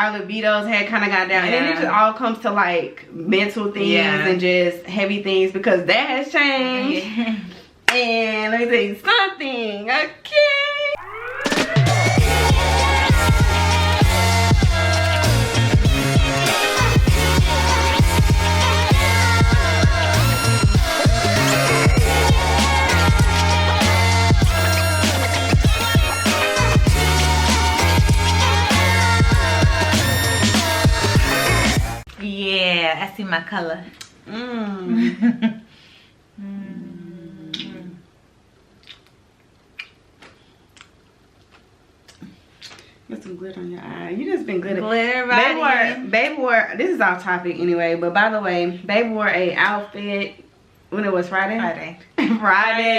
our libidos had kind of got down. And then it just all comes to like mental things and just heavy things, because that has changed. And let me tell you something, okay? Yeah, I see my color. Get some glitter on your eye. You just been glitter. Glitter, Baby wore, this is off topic anyway, but by the way, Baby wore a outfit when it was Friday,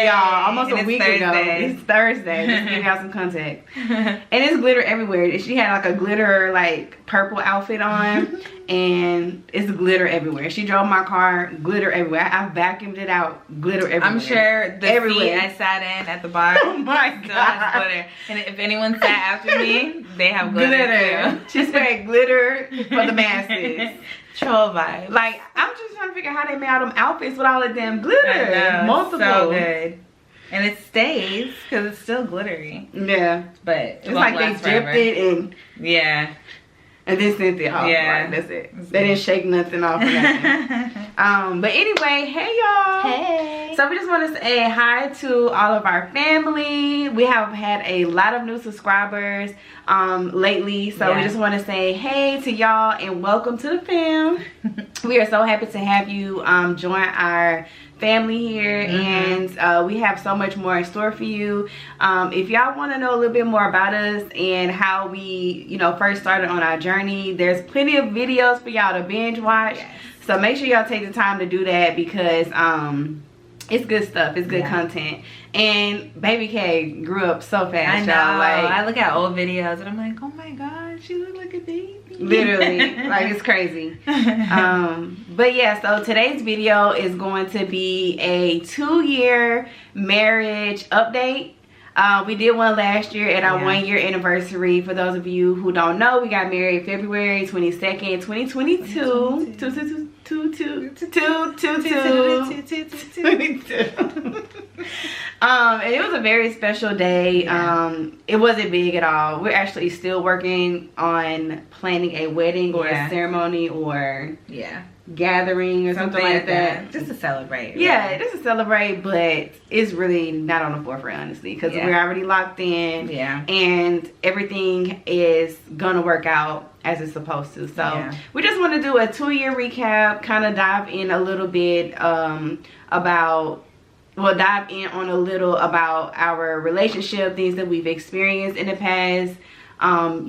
y'all, almost a week ago. It's Thursday. Just to give y'all some context. And it's glitter everywhere. She had like a glitter like purple outfit on, and it's glitter everywhere. She drove my car, glitter everywhere. I vacuumed it out, glitter everywhere. I'm sure the seat I sat in at the bar oh my God. glitter. And if anyone sat after me, they have glitter too. She sprayed glitter for the masses. Troll vibe. Like, I'm just trying to figure out how they made all them outfits with all of them glitter. I know, multiple. So good. And it stays because it's still glittery. Yeah. But it's like they dipped it and and then sent it off. Yeah. Like, that's it. They didn't shake nothing off. But anyway, hey y'all. Hey. So we just want to say hi to all of our family. We have had a lot of new subscribers lately. So we just want to say hey to y'all and welcome to the fam. We are so happy to have you join our family here, and we have so much more in store for you. If y'all want to know a little bit more about us and how we, you know, first started on our journey, there's plenty of videos for y'all to binge watch. So make sure y'all take the time to do that, because it's good stuff. It's good content. And Baby K grew up so fast. I know. Like, I look at old videos and I'm like, oh my God, she looked like a baby. Literally, like, it's crazy. But yeah, so today's video is going to be a 2-year marriage update. We did one last year at our 1-year anniversary. For those of you who don't know, we got married February 22nd, 2022. And it was a very special day. It wasn't big at all. We're actually still working on planning a wedding or a ceremony or gathering or something like that. Just to celebrate. Yeah, just to celebrate, but it's really not on the forefront, honestly, because we're already locked in. And everything is gonna work out as it's supposed to. So we just want to do a 2-year recap, kind of dive in a little bit about our relationship, things that we've experienced in the past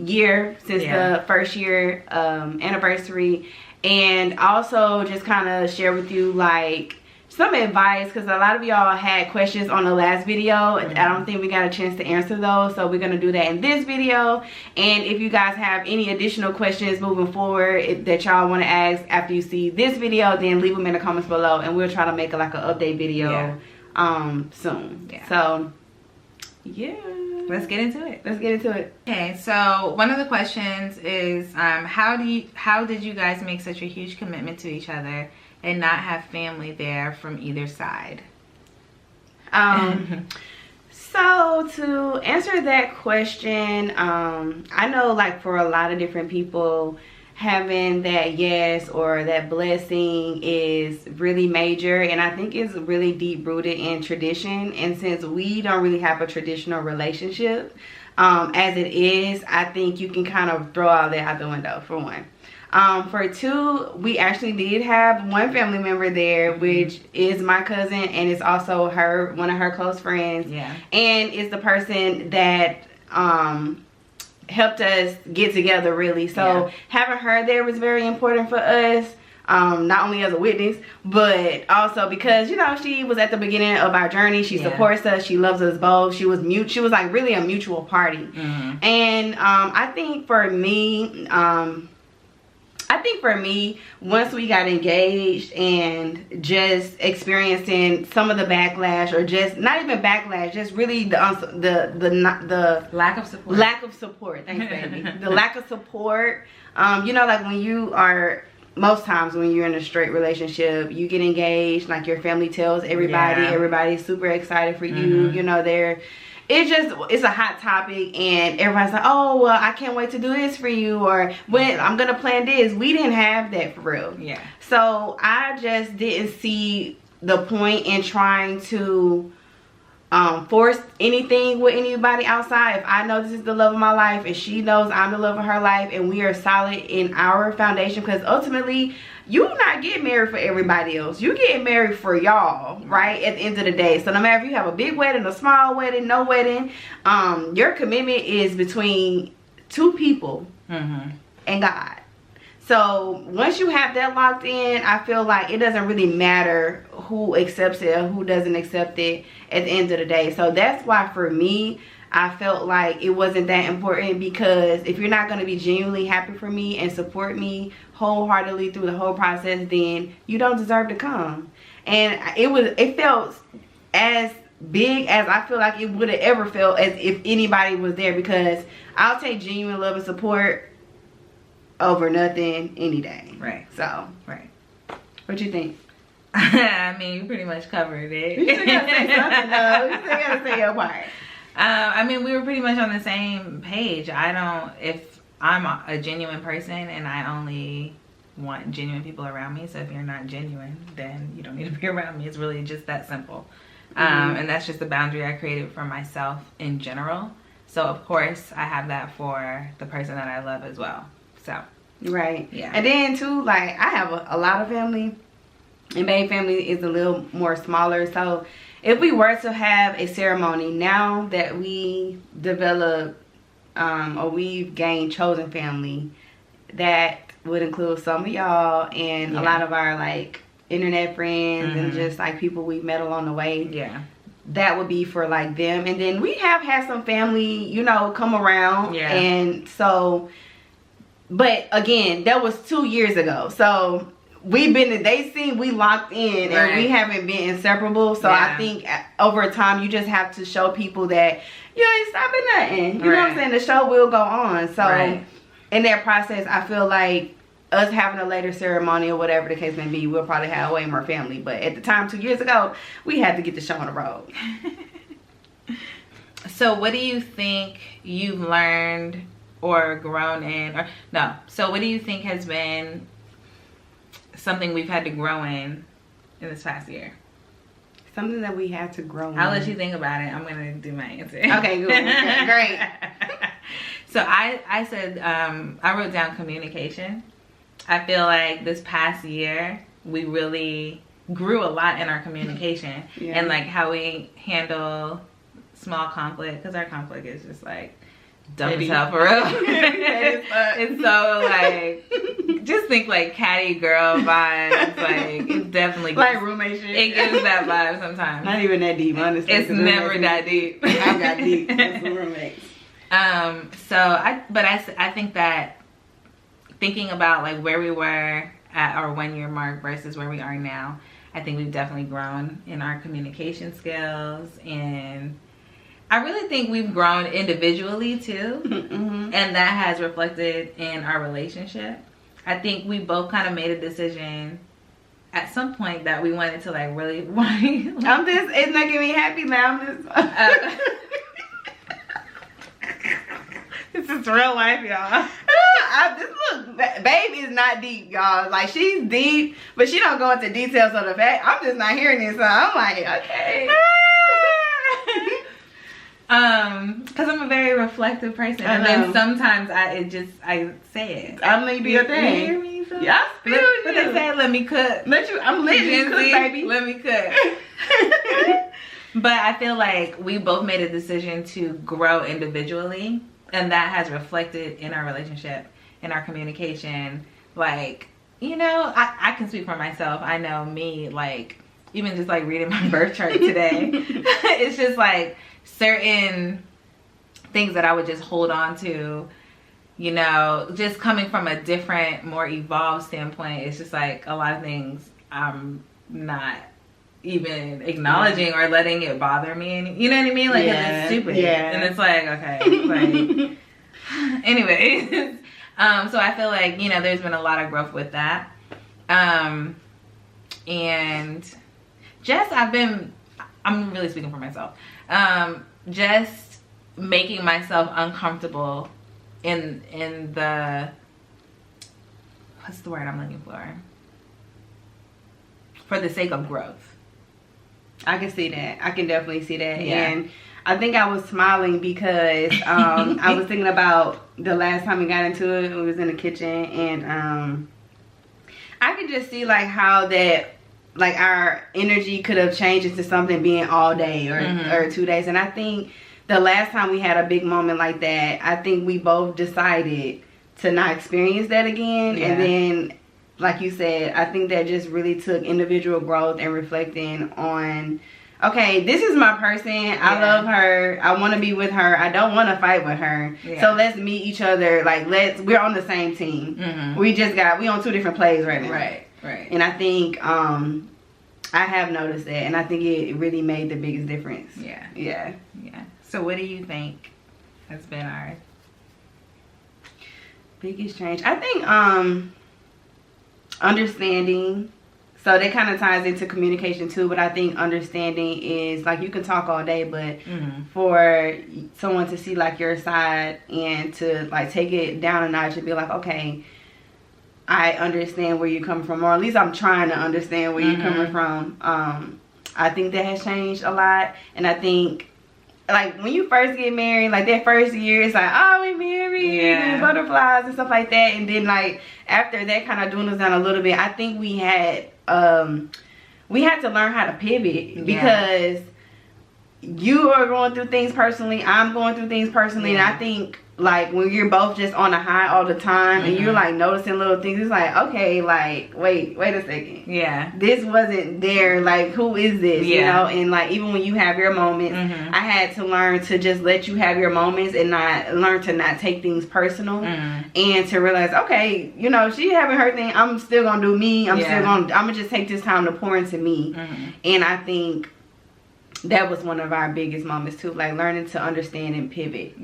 year since the first year anniversary, and also just kind of share with you like some advice, because a lot of y'all had questions on the last video. I don't think we got a chance to answer those, so we're going to do that in this video. And if you guys have any additional questions moving forward that y'all want to ask after you see this video, then leave them in the comments below, and we'll try to make like an update video soon. So let's get into it. Okay, so one of the questions is how did you guys make such a huge commitment to each other and not have family there from either side? So to answer that question, I know like for a lot of different people, having that yes or that blessing is really major, and I think it's really deep rooted in tradition. And since we don't really have a traditional relationship as it is, I think you can kind of throw all that out the window, for one. For two, we actually did have one family member there, which is my cousin, and it's also one of her close friends. And it's the person that helped us get together, really. So having her there was very important for us, not only as a witness, but also because, you know, she was at the beginning of our journey. She supports us, she loves us both. She was like really a mutual party. And I think for me, I think for me, once we got engaged and just experiencing some of the backlash, or just not even backlash, just really the lack of support. Lack of support. Thanks, baby. The lack of support. You know, like when you are, most times when you're in a straight relationship, you get engaged, like your family tells everybody, everybody's super excited for you. You know, it's a hot topic, and everybody's like, oh, well, I can't wait to do this for you, or when I'm gonna plan this. We didn't have that for real. Yeah. So I just didn't see the point in trying to force anything with anybody outside. If I know this is the love of my life, and she knows I'm the love of her life, and we are solid in our foundation, because ultimately you not get married for everybody else. You get married for y'all, right? At the end of the day. So no matter if you have a big wedding, a small wedding, no wedding, your commitment is between two people and God. So once you have that locked in, I feel like it doesn't really matter who accepts it or who doesn't accept it at the end of the day. So that's why for me, I felt like it wasn't that important, because if you're not going to be genuinely happy for me and support me wholeheartedly through the whole process, then you don't deserve to come. And it felt as big as I feel like it would have ever felt as if anybody was there, because I'll take genuine love and support over nothing any day. Right. So, right. What you think? I mean, you pretty much covered it. You still gotta say something though. You still gotta say your part. I mean, we were pretty much on the same page. If I'm a genuine person, and I only want genuine people around me, so if you're not genuine, then you don't need to be around me. It's really just that simple. And that's just the boundary I created for myself in general. So of course I have that for the person that I love as well. So right. Yeah. And then too, like, I have a lot of family, and baby family is a little more smaller. So if we were to have a ceremony now that we develop or we've gained chosen family, that would include some of y'all and a lot of our like internet friends and just like people we've met along the way. Yeah. That would be for like them. And then we have had some family, you know, come around. Yeah. And so, but again, that was 2 years ago. So we locked in, and we haven't been inseparable. So I think over time you just have to show people that you ain't stopping nothing. You know what I'm saying? The show will go on. So in that process, I feel like us having a later ceremony or whatever the case may be, we'll probably have way more family. But at the time, 2 years ago, we had to get the show on the road. So what do you think you've learned or grown in, or no? So what do you think has been something we've had to grow in this past year? Something that we had to grow in. I'll let you think about it. I'm gonna do my answer. Okay, good. Okay, great. So I said, I wrote down communication. I feel like this past year we really grew a lot in our communication and like how we handle small conflict, because our conflict is just like dumb as hell for real. It's so like, just think like catty girl vibes. Like it definitely like roommate shit. It gives that vibe sometimes. Not even that deep, honestly. It's never that deep. I got deep. It's roommates. So I think that thinking about like where we were at our 1 year mark versus where we are now, I think we've definitely grown in our communication skills, and I really think we've grown individually too. And that has reflected in our relationship. I think we both kind of made a decision at some point that we wanted to like really it's making me happy now. This is real life, y'all. Look, babe is not deep, y'all. Like, she's deep, but she don't go into details of the fact. I'm just not hearing this, so I'm like, okay. Because I'm a very reflective person, and then sometimes I say it. I may be a thing. You hear me? So? Yeah, I feel you. But they say, let me cook. I'm letting you cook, baby. Let me cook. But I feel like we both made a decision to grow individually, and that has reflected in our relationship, in our communication. Like, you know, I can speak for myself. I know me, like, even just like reading my birth chart today, it's just like certain things that I would just hold on to, you know, just coming from a different, more evolved standpoint, it's just like a lot of things I'm not even acknowledging or letting it bother me. And you know what I mean? Like, 'cause it's stupid. Yeah. And it's like, okay, like, anyways. So I feel like, you know, there's been a lot of growth with that. And just, I'm really speaking for myself. Just making myself uncomfortable in the, what's the word I'm looking for the sake of growth. I can see that. I can definitely see that. Yeah. And I think I was smiling because I was thinking about the last time we got into it. We was in the kitchen, and I could just see like how that, like, our energy could have changed into something being all day or 2 days. And I think the last time we had a big moment like that, I think we both decided to not experience that again. Yeah. And then, like you said, I think that just really took individual growth and reflecting on, okay, this is my person. I love her. I want to be with her. I don't want to fight with her. Yeah. So let's meet each other. Like, we're on the same team. We on 2 different plays right now. Right. And I think I have noticed that, and I think it really made the biggest difference. Yeah. So what do you think has been our biggest change? I think understanding. So that kind of ties into communication too, but I think understanding is, like, you can talk all day, but for someone to see like your side and to like take it down a notch and be like, okay, I understand where you come from, or at least I'm trying to understand where you're coming from. I think that has changed a lot. And I think, like, when you first get married, like that first year, it's like, oh, we married, and butterflies and stuff like that. And then, like, after that kind of dwindles down a little bit, I think we had to learn how to pivot, because you are going through things personally, I'm going through things personally, and I think, like, when you're both just on a high all the time and you're like noticing little things, it's like, okay, like, wait a second, this wasn't there, like, who is this, you know? And like, even when you have your moments, I had to learn to just let you have your moments and learn to not take things personal, and to realize, okay, you know, she having her thing, I'm still gonna do me, I'm gonna just take this time to pour into me. And I think that was one of our biggest moments too, like learning to understand and pivot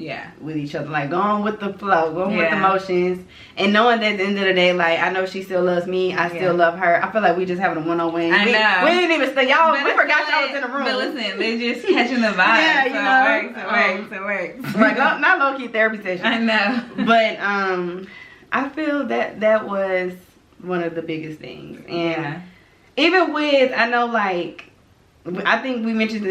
with each other, like going with the flow, going with the motions, and knowing that at the end of the day, like, I know she still loves me, I still love her. I feel like we just having a one-on-one. I know. We didn't even stay, y'all, we forgot y'all was in the room. But listen, they're just catching the vibe. It works. Like, not low-key therapy session. I know. But I feel that was one of the biggest things. And even with, I know, like, I think we mentioned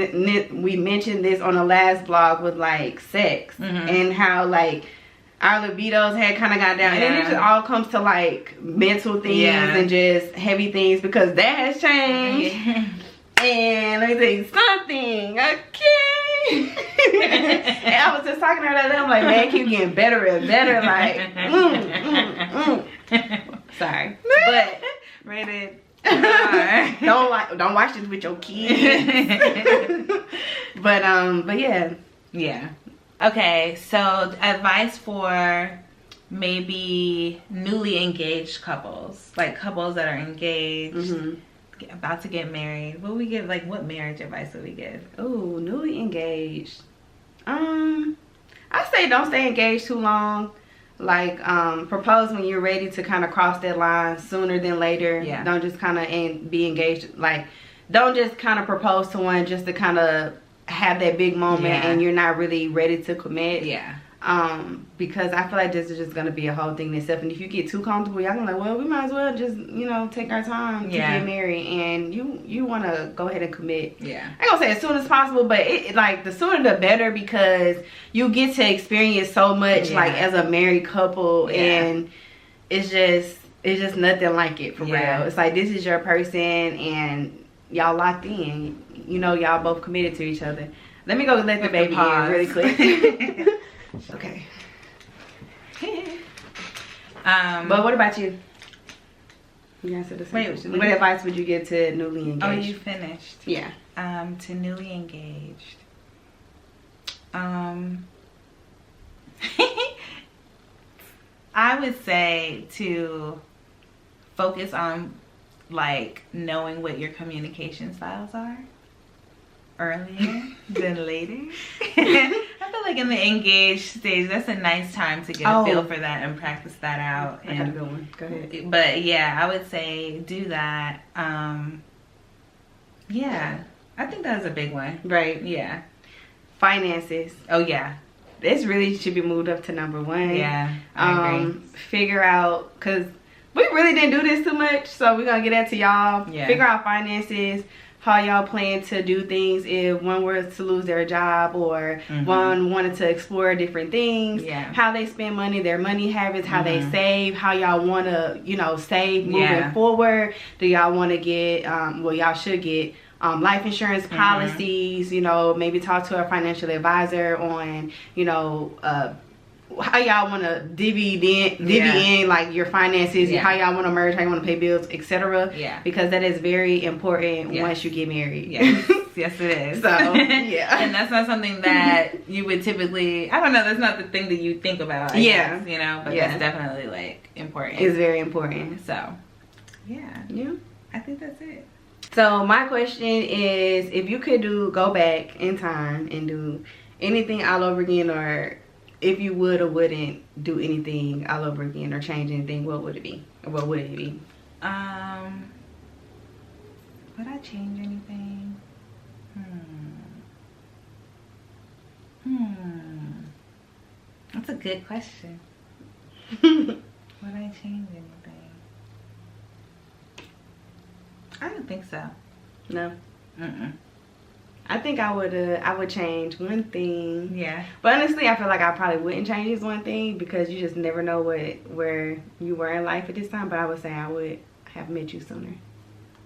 this on the last vlog with, like, sex and how, like, our libidos had kind of got down, and then it just all comes to, like, mental things and just heavy things, because that has changed. And let me tell you something, okay? And I was just talking to her that day, I'm like, man, keep getting better and better, like, sorry, but rated. don't watch this with your kids. but yeah. Okay, so advice for maybe newly engaged couples, like couples that are engaged, about to get married. What would we give, like, what marriage advice would we give? Oh, newly engaged. I say don't stay engaged too long. Like, propose when you're ready to kind of cross that line sooner than later. Don't just kind of be engaged. Like, don't just kind of propose to one just to kind of have that big moment and you're not really ready to commit. Because I feel like this is just going to be a whole thing itself. And if you get too comfortable, y'all gonna like, well, we might as well just, you know, take our time to get married. And you want to go ahead and commit. I ain't gonna say as soon as possible, but like, the sooner the better, because you get to experience so much, like, as a married couple. And it's just nothing like it, for real. It's like, this is your person and y'all locked in. You know, y'all both committed to each other. Let me go let the baby in really quick. Okay. But what about you? You answered the same question. What advice would you give to newly engaged? Oh, you finished? Yeah. To newly engaged. I would say to focus on like knowing what your communication styles are earlier than later. I feel like in the engaged stage, that's a nice time to get a feel for that and practice that out. I got a good one. Go ahead. But yeah, I would say do that. Yeah, I think that's a big one. Right. Yeah. Finances. Oh yeah. This really should be moved up to number one. Yeah, I agree. Figure out, because we really didn't do this too much, so we're gonna get that to y'all. Yeah. Figure out finances, how y'all plan to do things if one were to lose their job, or one wanted to explore different things. Yeah. How they spend money, their money habits, how they save, how y'all want to, you know, save moving forward. Do y'all want to get, well, y'all should get life insurance policies, you know, maybe talk to a financial advisor on, you know, how y'all want to divvy in like your finances, how y'all want to merge, how you want to pay bills, etc. Yeah. Because that is very important once you get married. Yes. Yes, it is. So, yeah. And that's not something that you would typically, I don't know, that's not the thing that you think about, I guess, you know, but that's definitely like important. It's very important. So, yeah. Yeah. I think that's it. So my question is, if you could go back in time and do anything all over again, or if you would or wouldn't do anything all over again or change anything, what would it be? Or what would it be? Would I change anything? That's a good question. Would I change anything? I don't think so. No. I think I would change one thing. Yeah. But honestly, I feel like I probably wouldn't change one thing, because you just never know where you were in life at this time. But I would say I would have met you sooner.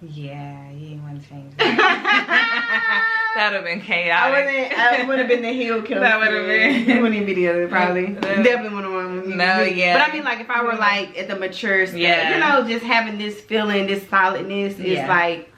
Yeah, you ain't want to change that. That would have been chaotic. I would have been the heel killer. That would have been. You wouldn't even be the other, probably. Definitely wouldn't want to. No, yeah. But I mean, like, if I were like at the mature stage, you know, just having this feeling, this solidness is like,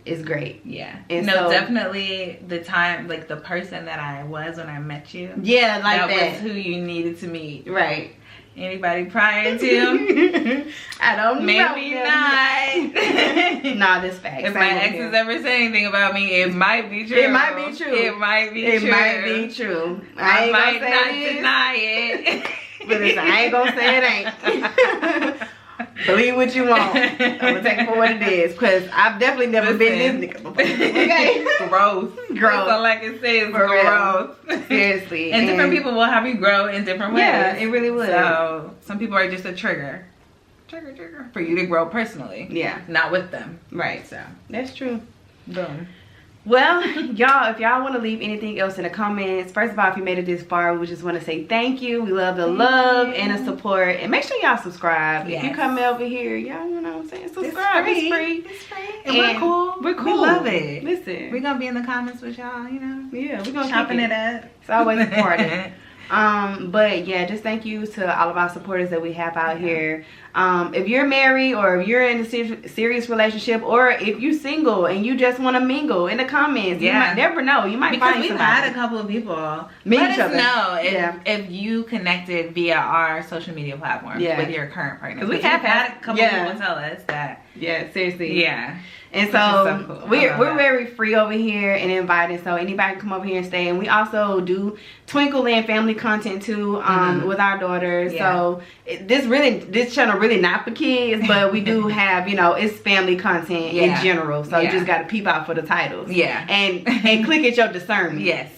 it's great. Yeah. And no, so, definitely the time, like the person that I was when I met you. Yeah, like that was who you needed to meet. Right. Anybody prior to? I don't know. Maybe not. Nah, this fact. If my exes ever say anything about me, it might be true. It might be true. It might be it true. It might be true. I might not deny it. But I ain't gonna say it ain't. Believe what you want. I'm gonna take it for what it is, because I've definitely never been this nigga before. Okay. Growth. That's all I can say is growth. Seriously. And different people will have you grow in different ways. Yeah, it really would. So some people are just a trigger for you to grow personally. Yeah. Not with them. Right. So that's true. Boom. Well, y'all, if y'all want to leave anything else in the comments, first of all, if you made it this far, we just want to say thank you. We love the love and the support, and make sure y'all subscribe. If you come over here, y'all, you know what I'm saying, subscribe. It's free. It's free. And we're cool. We're cool. We love it. Listen, we're gonna be in the comments with y'all, you know. Yeah, we're gonna chopping it up. It's always a party. But yeah, just thank you to all of our supporters that we have out here. If you're married, or if you're in a serious relationship, or if you're single and you just want to mingle, in the comments, you might never know, you might find somebody. We've had a couple of people let us know if you connected via our social media platforms with your current partner. Because we have had a couple of people tell us that. Yeah, seriously. Yeah. And so cool. we're very free over here and invited, so anybody can come over here and stay. And we also do twinkle in family content too, with our daughters. So this channel really not for kids, but we do have, you know, it's family content in general. So you just got to peep out for the titles. Yeah. And click at your discernment. Yes.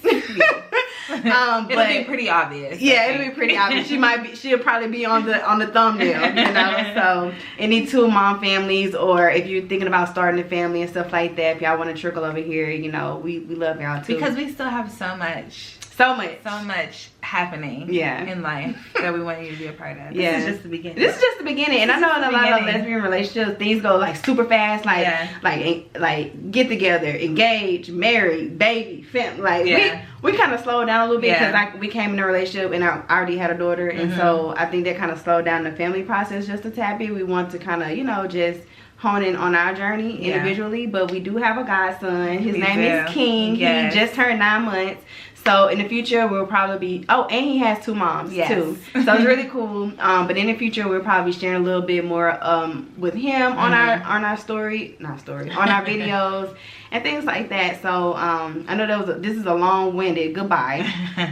It'll be pretty obvious. Yeah, it'll be pretty obvious. She'll probably be on the thumbnail, you know. So any two mom families, or if you're thinking about starting a family and stuff like that, if y'all want to trickle over here, you know, we love y'all too. Because we still have so much happening in life that we want you to be a part of. This is just the beginning. This is just the beginning. And I know in a lot of lesbian relationships, things go like super fast, like get together, engage, marry, baby, family. We kind of slowed down a little bit, because we came in a relationship and I already had a daughter, and so I think that kind of slowed down the family process just a tad bit. We want to kind of, you know, just hone in on our journey individually, but we do have a godson. His name is King. He just turned 9 months, So in the future we'll probably be, oh, and he has 2 moms too, so it's really cool. But in the future we'll probably be sharing a little bit more with him on our on our videos and things like that. So I know this is a long-winded goodbye,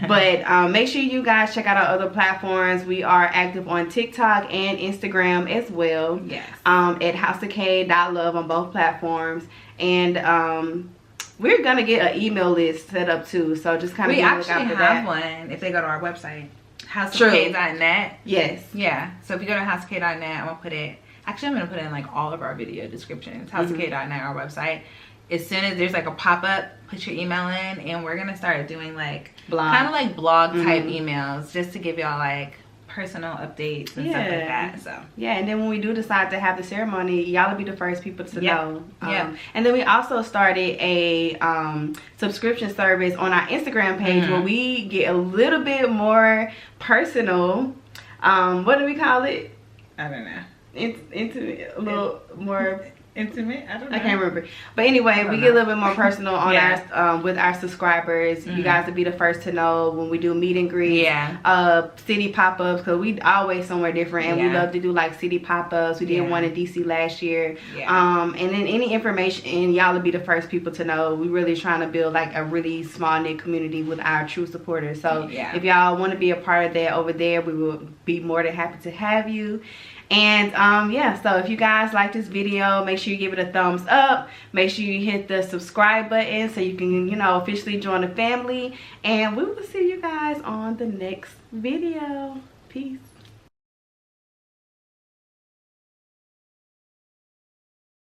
but make sure you guys check out our other platforms. We are active on TikTok and Instagram as well. Yes. At houseofk.love on both platforms, and we're gonna get an email list set up too, so just kind of we actually have one if they go to our website, houseofk.net. Yes. Yeah. So if you go to houseofk.net, I'm gonna put it. Actually, I'm gonna put it in like all of our video descriptions. Houseofk.net, our website. As soon as there's like a pop-up, put your email in, and we're gonna start doing like kind of like blog type emails, just to give y'all like personal updates and stuff like that. So yeah, and then when we do decide to have the ceremony, y'all will be the first people to know. And then we also started a subscription service on our Instagram page where we get a little bit more personal. What do we call it? I don't know. Intimate, a little more intimate. I don't know. I can't remember. But anyway, we get a little bit more personal on our with our subscribers. You guys will be the first to know when we do meet and greets, city pop-ups, because we always somewhere different, and we love to do like city pop-ups. We did one in DC last year. And then any information, y'all will be the first people to know. We really trying to build like a really small knit community with our true supporters. So if y'all want to be a part of that over there, we will be more than happy to have you. And so if you guys like this video, make sure you give it a thumbs up. Make sure you hit the subscribe button so you can, officially join the family. And we will see you guys on the next video. Peace.